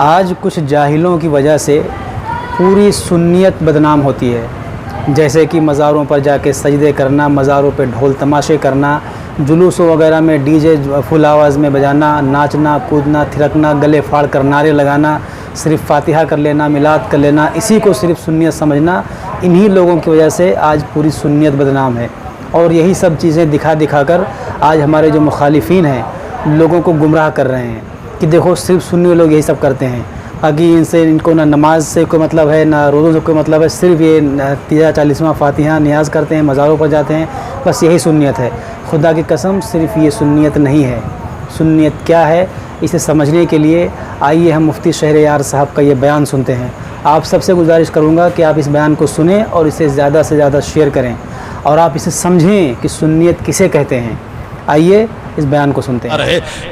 आज कुछ जाहिलों की वजह से पूरी सुन्नियत बदनाम होती है, जैसे कि मज़ारों पर जाके सजदे करना, मज़ारों पे ढोल तमाशे करना, जुलूसों वगैरह में डीजे फुल आवाज़ में बजाना, नाचना कूदना थिरकना, गले फाड़ कर नारे लगाना, सिर्फ़ फातिहा कर लेना, मिलाद कर लेना, इसी को सिर्फ़ सुन्नियत समझना। इन्हीं लोगों की वजह से आज पूरी सुन्नियत बदनाम है। और यही सब चीज़ें दिखा दिखा कर आज हमारे जो मुखालिफिन हैं लोगों को गुमराह कर रहे हैं कि देखो सिर्फ सुन्नी लोग यही सब करते हैं, बाकी इनको ना नमाज से कोई मतलब है ना रोज़ों से कोई मतलब है, सिर्फ ये 40वां फातिहा नियाज़ करते हैं, मज़ारों पर जाते हैं, बस यही सुन्नियत है। खुदा की कसम सिर्फ ये सुन्नियत नहीं है। सुन्नियत क्या है इसे समझने के लिए आइए हम मुफ्ती शहरयार साहब का ये बयान सुनते हैं। आप सबसे गुजारिश करूँगा कि आप इस बयान को सुनें और इसे ज़्यादा से ज़्यादा शेयर करें और आप इसे समझें कि सुन्नियत किसे कहते हैं। आइए इस बयान को सुनते हैं।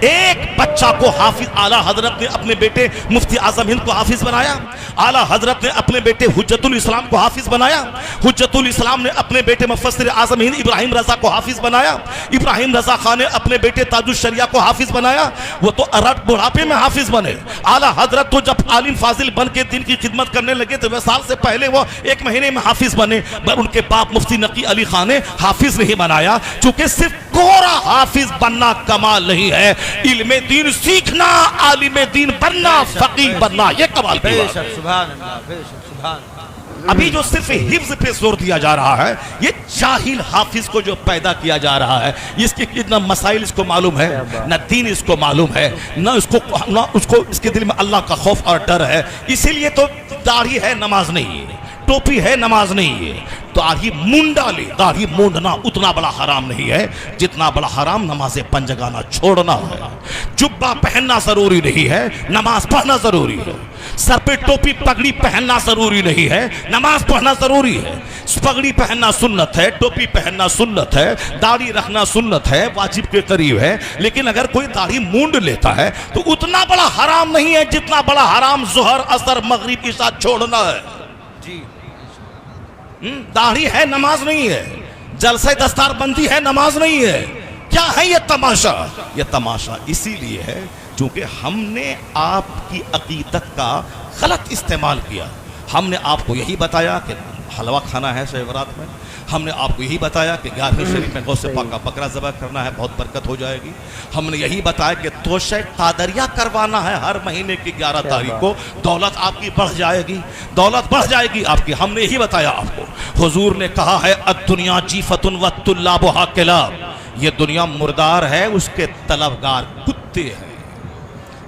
एक बच्चा को हाफिज आला हजरत ने अपने बेटे मुफ्ती आजम हिंद को हाफिज बनाया। आला हजरत ने अपने बेटे हुज्जतुल इस्लाम को हाफिज बनाया। हुज्जतुल इस्लाम ने अपने बेटे मुफस्सिर आजम हिंद इब्राहिम रजा को हाफिज बनाया। इब्राहिम रजा खान ने अपने बेटे ताजुल शरिया को हाफिज बनाया। वो तो अरब बुढ़ापे में हाफिज बने। आला हजरत तो जब आलिम फाजिल बन के दिन की खिदमत करने लगे तो वह साल से पहले वो 1 महीने में हाफिज बने। उनके बाप मुफ्ती नकी अली खान ने हाफिज नहीं बनाया, चूंकि सिर्फ कोरा हाफिज बनना कमाल नहीं है, इल्मे दीन सीखना, आलिम दीन बनना, फकीह बनना ये कमाल की बात है। अभी जो सिर्फ हिफ्ज पे जोर दिया जा रहा है, ये जाहिल हाफिज को जो पैदा किया जा रहा है, इसके कितना मसाइल इसको मालूम है, न दीन इसको मालूम है, न उसको इसके दिल में अल्लाह का खौफ और डर है। इसीलिए तो दाढ़ी है नमाज नहीं है, टोपी है नमाज नहीं है। दाढ़ी मुंडा ले, दाढ़ी मूंडना उतना बड़ा हराम नहीं है जितना बड़ा हराम नमाज़ें पंजगाना छोड़ना है। जुब्बा पहनना जरूरी नहीं है, नमाज पढ़ना जरूरी है। सर पे टोपी पगड़ी पहनना जरूरी नहीं है, नमाज पढ़ना जरूरी है। पगड़ी पहनना सुन्नत है, टोपी पहनना सुन्नत है, दाढ़ी रखना सुन्नत है, वाजिब के करीब है। लेकिन अगर कोई दाढ़ी मूंड लेता है तो उतना बड़ा हराम नहीं है जितना बड़ा हराम जोहर असर मगरिब के साथ छोड़ना है। जी दाढ़ी है नमाज नहीं है, जलसे दस्तारबंदी है नमाज नहीं है। क्या है ये तमाशा? ये तमाशा इसीलिए है क्योंकि हमने आपकी अकीदत का गलत इस्तेमाल किया। हमने आपको यही बताया कि हलवा खाना है शब बारात में, हमने आपको यही बताया कि 11वीं शरीफ में गौसे पाक का बकरा ज़बह करना है, बहुत बरकत हो जाएगी। हमने यही बताया कि तोशे कादरिया करवाना है हर महीने की 11 तारीख को, दौलत आपकी बढ़ जाएगी, दौलत बढ़ जाएगी आपकी। हमने यही बताया आपको। हुजूर ने कहा है अद्दुनिया जीफतुन व तुल्लाबुहा किलाब, ये दुनिया मुर्दार है, उसके तलबगार कुत्ते हैं।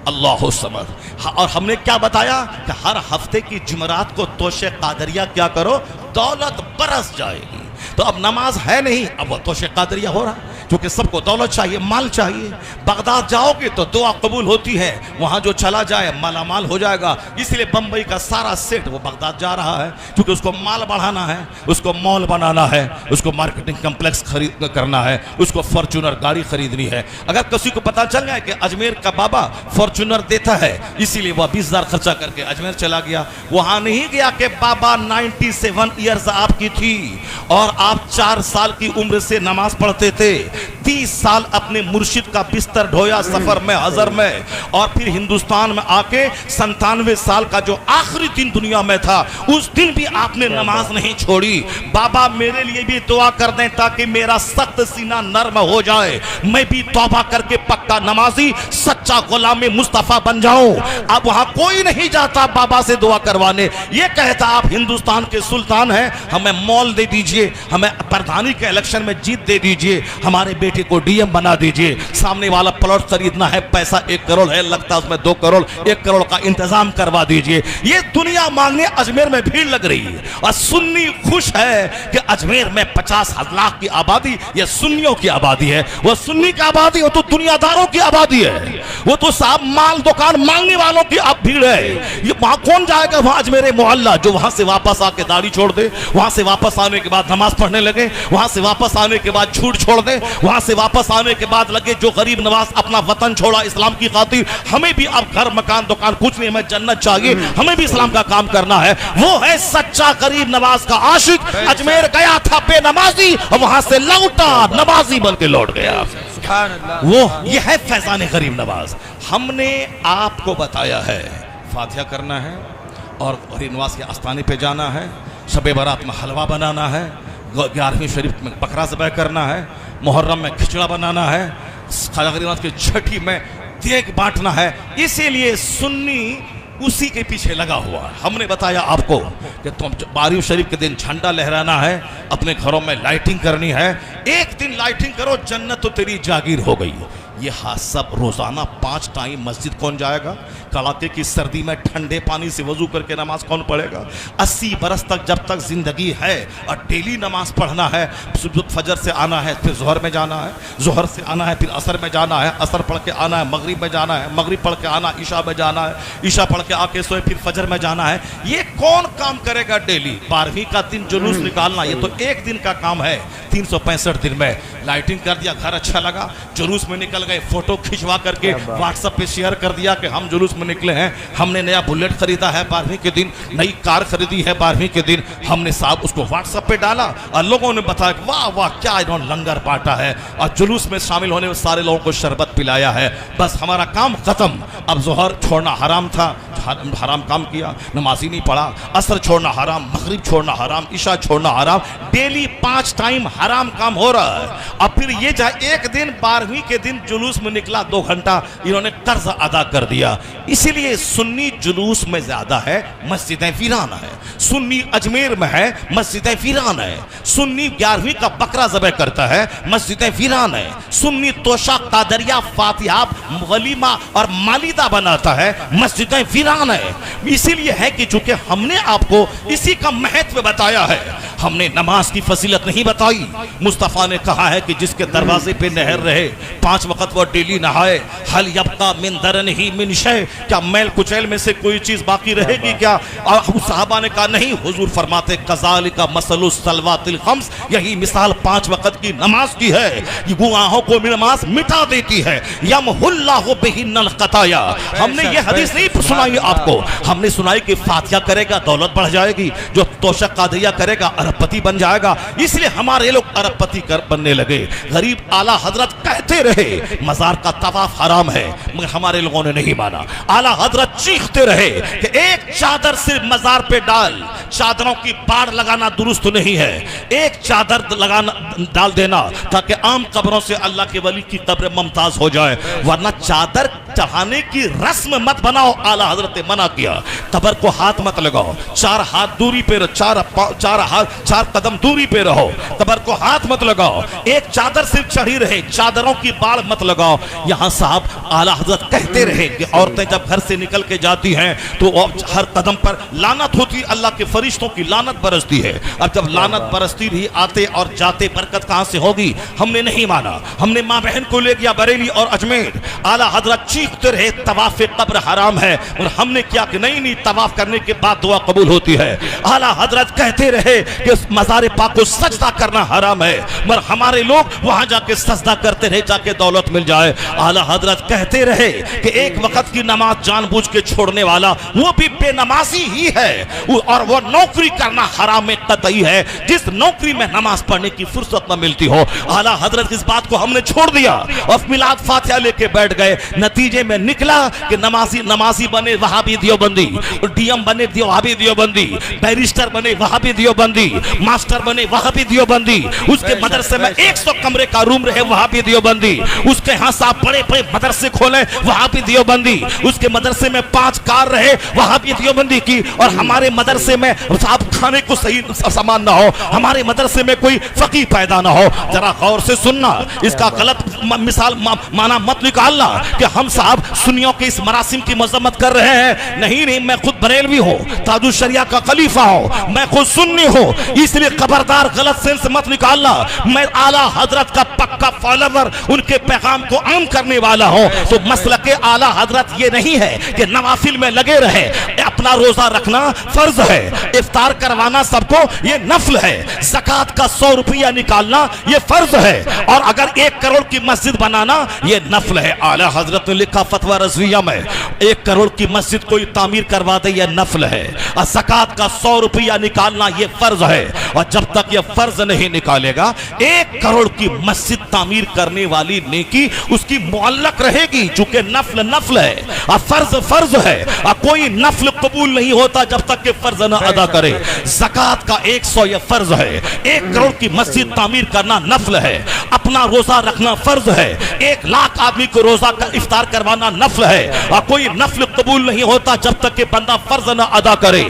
अल्लाह समद। और हमने क्या बताया कि हर हफ्ते की जुमरात को तोशे कादरिया क्या करो, दौलत बरस जाएगी। तो अब नमाज है नहीं, अब वो तोशे कादरिया हो रहा, क्योंकि सबको दौलत चाहिए, माल चाहिए। बगदाद जाओगे तो दुआ कबूल होती है, वहां जो चला जाए माला माल हो जाएगा। इसलिए बंबई का सारा सेट वो बगदाद जा रहा है, क्योंकि उसको माल बढ़ाना है, उसको मॉल बनाना है, उसको मार्केटिंग कम्प्लेक्स खरीद करना है, उसको फॉर्च्यूनर गाड़ी खरीदनी है। अगर किसी को पता चल गया कि अजमेर का बाबा फॉर्च्यूनर देता है, इसीलिए वह 20,000 खर्चा करके अजमेर चला गया। वहां नहीं गया कि बाबा 97 ईयर्स आपकी थी और आप 4 साल की उम्र से नमाज पढ़ते थे, 30 साल अपने मुर्शिद का बिस्तर ढोया सफर में हजर में, और फिर हिंदुस्तान में आके 97 साल का जो आखिरी दिन दुनिया में था, उस दिन भी आपने नमाज नहीं छोड़ी। बाबा मेरे लिए भी दुआ कर दें ताकि मेरा सख्त सीना नर्म हो जाए, मैं भी तौबा करके पक्का नमाजी सच्चा गुलाम मुस्तफा बन जाऊं। अब वहां कोई नहीं जाता बाबा से दुआ करवाने, ये कहता आप हिंदुस्तान के सुल्तान हैं, हमें मॉल दे दीजिए, हमें प्रधानी के इलेक्शन में जीत दे दीजिए, हमारे बेटे को डीएम बना दीजिए, सामने वाला प्लॉट खरीदना है, पैसा 1 करोड़ है, लगता है उसमें 2 करोड़, 1 करोड़ का इंतजाम करवा दीजिए। ये दुनिया मांगने अजमेर में भीड़ लग रही है। और सुन्नी खुश है कि अजमेर में 50 लाख की आबादी ये सुन्नियों की आबादी है। वो सुन्नी की आबादी, वो तो दुनियादारों की आबादी है, वो तो साहब माल दुकान मांगने वालों की अब भीड़ है। ये वहां कौन जाएगा? वहां अजमेर मोहल्ला जो वहां से वापस आके दाढ़ी छोड़ दे, वहां से वापस आने के बाद नमाज पढ़ने लगे, वहां से वापस आने के बाद झूठ छोड़ दे, वहां से वापस आने के बाद लगे जो गरीब नवाज अपना वतन छोड़ा इस्लाम की खातिर, हमें भी अब घर मकान दुकान कुछ नहीं, हमें जन्नत चाहिए, हमें भी इस्लाम का काम करना है। वो है सच्चा गरीब नवाज का आशिक। अजमेर गया था बेनमाजी और वहां से लौटा नमाजी बन के लौट गया। वो ये है फैजान गरीब नवाज। हमने आपको बताया है फातिहा करना है और नवाज के आस्थाने पे जाना है, शब बारात में हलवा बनाना है, 11वीं शरीफ में बकरा ज़बह करना है, मुहर्रम में खिचड़ा बनाना है, ख्वाजा गरीब की छठी में देग बांटना है। इसीलिए सुन्नी उसी के पीछे लगा हुआ है। हमने बताया आपको कि तुम 12वीं शरीफ के दिन झंडा लहराना है, अपने घरों में लाइटिंग करनी है। एक दिन लाइटिंग करो, जन्नत तो तेरी जागीर हो गई। ये हाँ सब रोज़ाना 5 टाइम मस्जिद कौन जाएगा? कड़ाके की सर्दी में ठंडे पानी से वजू करके नमाज कौन पढ़ेगा? 80 बरस तक जब तक जिंदगी है और डेली नमाज पढ़ना है। फजर से आना है, फिर जोहर में जाना है, जोहर से आना है, फिर असर में जाना है, असर पढ़ के आना है, मगरिब में जाना है, मगरिब पढ़ के आना, ईशा में जाना है, ईशा पढ़ के आके सोए, फिर फजर में जाना है। ये कौन काम करेगा डेली? 12वीं का दिन जुलूस निकालना, ये तो एक दिन का काम है 365 दिन में। लाइटिंग कर दिया, घर अच्छा लगा, जुलूस में निकल गए, फोटो खिंचवा करके व्हाट्सएप पे शेयर कर दिया कि हम जुलूस में निकले हैं, हमने नया बुलेट खरीदा है 12वीं के दिन, नई कार खरीदी है 12वीं के दिन। हमने साहब उसको व्हाट्सएप पे डाला और लोगों ने बताया वाह वाह क्या इन्होंने लंगर बांटा है, और जुलूस में शामिल होने में सारे लोगों को शरबत पिलाया है। बस हमारा काम खत्म। अब जोहर छोड़ना हराम था, हराम काम किया, नमाजी नहीं पढ़ा, असर छोड़ना हराम, मगरिब छोड़ना हराम, ईशा छोड़ना हराम, डेली 5 टाइम हराम काम हो रहा है। अब फिर ये चाहे एक दिन 12वीं के दिन जुलूस में निकला 2 घंटा, इन्होंने कर्ज अदा कर दिया। इसीलिए सुन्नी जुलूस में ज्यादा है, मस्जिदें वीरान है। सुन्नी अजमेर में है, मस्जिदें वीरान है। सुन्नी 11वीं का बकरा ज़बह करता है, मस्जिदें वीरान है। सुन्नी तोशा, कादरिया, फातिहा, वलीमा और मालिदा बनाता है, मस्जिदें वीरान है। इसीलिए है कि चूंकि हमने आपको इसी का महत्व बताया है, हमने नमाज की फजीलत नहीं बताई। मुस्तफ़ा ने कहा है कि जिसके दरवाजे पे नहर रहे, 5 वक्त वो डेली नहाए, हल यबका मिन दरन ही मिन शय, क्या मैल कुचैल में से कोई चीज बाकी रहेगी क्या? और साहबा ने कहा नहीं, हुजूर फरमाते कज़ालिका मसलुस सलवातिल खम्स, यही मिसाल 5 वक्त की नमाज की है। ये गुनाहों को नमाज मिटा देती है। यमहुल्लाहु बिहिन्नल खताया। हमने ये हदीस नहीं सुनाई आपको, हमने सुनाई कि फातिहा करेगा दौलत बढ़ जाएगी, जो तोशक कादरिया करेगा अरबपति बन जाएगा। इसलिए हमारे लोग अरबपति बनने लगे। गरीब आला हजरत कहते रहे मजार का तवाफ हराम है, मगर हमारे लोगों ने नहीं माना। आला हजरत चीखते रहे कि एक चादर सिर्फ मजार पे डाल, चादरों की बाढ़ लगाना दुरुस्त नहीं है। एक चादर लगाना डाल देना ताकि आम कब्रों से अल्लाह के वली की कब्र मुमताज हो जाए, वरना चादर चढ़ाने की रस्म मत बनाओ। आला हजरत ने मना किया। कब्र को हाथ मत लगाओ, 4 हाथ दूरी पे, 4 कदम दूरी पे रहो, कब्र को हाथ मत लगाओ। एक चादर सिर्फ चढ़ी रहे, चादरों की बाढ़ मत लगाओ। यहाँ साहब आला हजरत कहते रहे कि औरतें जब घर से निकल के जाती हैं तो हर कदम पर लानत होती, अल्लाह के फरिश्तों की लानत बरसती है। अब जब लानत बरसती रही, आते और जाते बरकत कहां से होगी? हमने नहीं माना। हमने माँ बहन को ले गया बरेली और अजमेर। आला हजरत चीखते रहे तवाफ कब्र हराम है, और हमने क्या कि नहीं नहीं, तवाफ करने के बाद दुआ कबूल होती है। आला हजरत कहते रहे कि मज़ार पाक को सजदा करना हराम है, मगर हमारे लोग वहां जाके सजदा करते रहे जाके दौलत मिल जाए। आला हजरत कहते रहे कि एक वक्त की नमाज जानबूझ के छोड़ने वाला वो भी बेनमाजी ही है, और वो नौकरी करना हराम में कतई है जिस नौकरी में नमाज पढ़ने की फुर्सत न मिलती हो। आला हजरत इस बात को हमने छोड़ दिया और मिलाद फातिहा लेके बैठ गए। नतीजे में निकला कि नमाजी बने वहाबी दियोबंदी, डीएम बने वहाबी दियोबंदी, बैरिस्टर बने वहाबी दियोबंदी, मास्टर बने वहाबी दियोबंदी, उसके मदरसे में 100 कमरे का रूम रहे वहाबी दियोबंदी, उसके यहाँ साहब बड़े बड़े मदरसे खोले वहाबी दियोबंदी, उसके मदरसे में 5 कार रहे वहाबी दियोबंदी की, और हमारे मदरसे में साहब खाने को सही सामान ना हो, हमारे मदरसे में कोई फकीह पैदा ना हो। जरा गौर से सुनना, इसका गलत मिसाल माना मत निकालना कि हम साहब सुन्नियों के इस मरासिम की मजम्मत कर रहे हैं। नहीं नहीं, मैं खुद बरेलवी हूँ, ताजुल शरिया का खलीफा हूँ, मैं खुद सुन्नी हूँ, इसलिए खबरदार गलत सेंस मत निकालना। मैं आला हजरत का पक्का फॉलोवर, उनके पैगाम को आम करने वाला हूँ। तो मसला के आला हजरत ये नहीं है कि नवाफिल में लगे रहे, अपना रोजा रखना फर्ज है, इफ्तार कर करवाना सबको ये नफल है। ज़कात का 100 रुपया निकालना ये फर्ज है, और अगर 1 करोड़ की मस्जिद बनाना ये नफल है। आला हजरत ने लिखा फतवा रज़विया में, 1 करोड़ की मस्जिद कोई तामीर करवा दे ये नफल है, और ज़कात का 100 रुपया निकालना ये फर्ज है। और जब तक ये फर्ज नहीं निकालेगा 1 करोड़ की मस्जिद तामीर करने वाली नेकी उसकी मुअल्लक रहेगी, चूंकि नफल नफल है और फर्ज फर्ज है, और कोई नफल कबूल नहीं होता जब तक के फर्ज न अदा करे। ज़कात का 100 ये फर्ज है, 1 करोड़ की मस्जिद तामीर करना नफल है, अपना रोजा रखना फर्ज है, 1 लाख आदमी को रोजा का इफ्तार करवाना नफल है, और कोई नफल कबूल नहीं होता जब तक के बंदा फर्ज न अदा करे।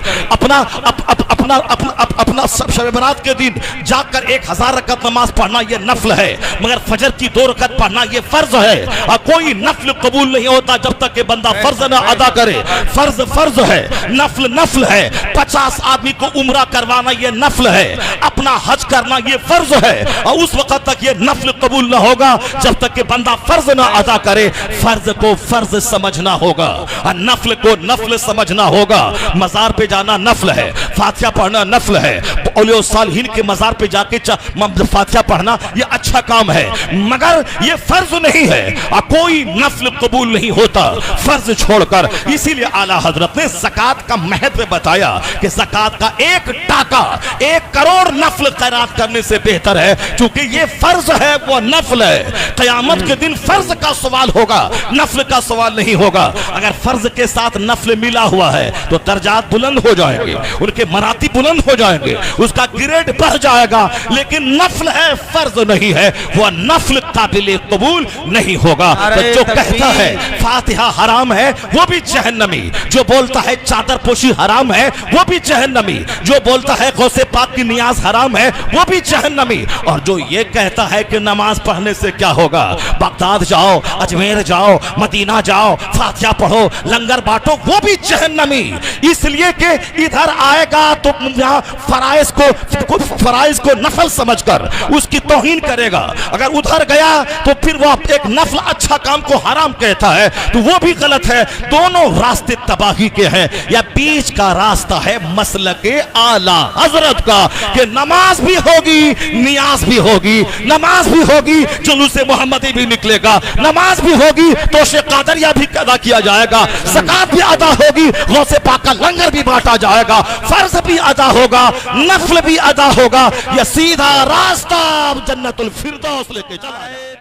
अपना शब बरात के दिन जाकर 1000 रकत नमाज पढ़ना यह नफल है, मगर फजर की 2 रकत पढ़ना यह फर्ज है, और कोई नफल कबूल नहीं होता जब तक के बंदा फर्ज न अदा करे। फर्ज फर्ज है, नफल नफल है। 50 आदमी को उम्रा करवाना यह नफल है, अपना हज करना यह फर्ज है, और उस वक्त तक यह नफल कबूल न होगा जब तक के बंदा फर्ज न अदा करे। फर्ज को फर्ज समझना होगा और नफल को नफल समझना होगा। मजार पे जाना नफल है, फातिहा पढ़ना नफल है, औलिया सालिहीन के मजार पे जाके फातिहा पढ़ना यह अच्छा काम है, मगर यह फर्ज नहीं है, और कोई नफल कबूल नहीं होता फर्ज छोड़कर। इसीलिए आला हजरत ने ज़कात का महत्व बताया कि ज़कात का 1 टाका 1 करोड़ नफल खैरात करने से बेहतर है, क्योंकि ये फर्ज है, वो नफल है। क़यामत के दिन फर्ज का सवाल होगा, नफल का सवाल नहीं होगा। अगर फर्ज के साथ नफल मिला हुआ है तो दर्जात बुलंद हो जाएंगे, उनके मराती बुलंद हो जाएंगे, उसका ग्रेड बढ़ जाएगा। लेकिन नफल है, फर्ज नहीं है, वह नफल काबिल कबूल नहीं होगा। तो जो कहता है फातिहा हराम है वो भी जहन्नमी, जो बोलता है चादर पोशी हराम है वो भी जहन्नमी, जो बोलता है गौसे पाक की नियाज हराम है वो भी जहन्नमी, और जो ये कहता है कि नमाज पढ़ने से क्या होगा, बगदाद जाओ, अजमेर जाओ, मदीना जाओ, फातिहा पढ़ो, लंगर बांटो, वो भी जहन्नमी। इसलिए कि इधर आएगा तो यहाँ फराइज को नफल समझकर उसकी तौहीन करेगा, अगर उधर गया तो फिर वो एक नफल अच्छा काम को हराम कहता है, तो वो भी गलत है। दोनों रास्ते तबाही के हैं। या बीच का रास्ता है मसलके आला हजरत का, कि नमाज भी होगी, नियाज भी होगी, नमाज भी होगी, जुलूसे मोहम्मदी भी निकलेगा, नमाज भी होगी तो शे कादरिया भी अदा किया जाएगा, ज़कात भी अदा होगी, गौसे पाक का लंगर भी बांटा जाएगा, फर्ज भी अदा होगा, नफल भी अदा होगा। यह सीधा रास्ता जन्नतुल फिरदौस लेके चला है।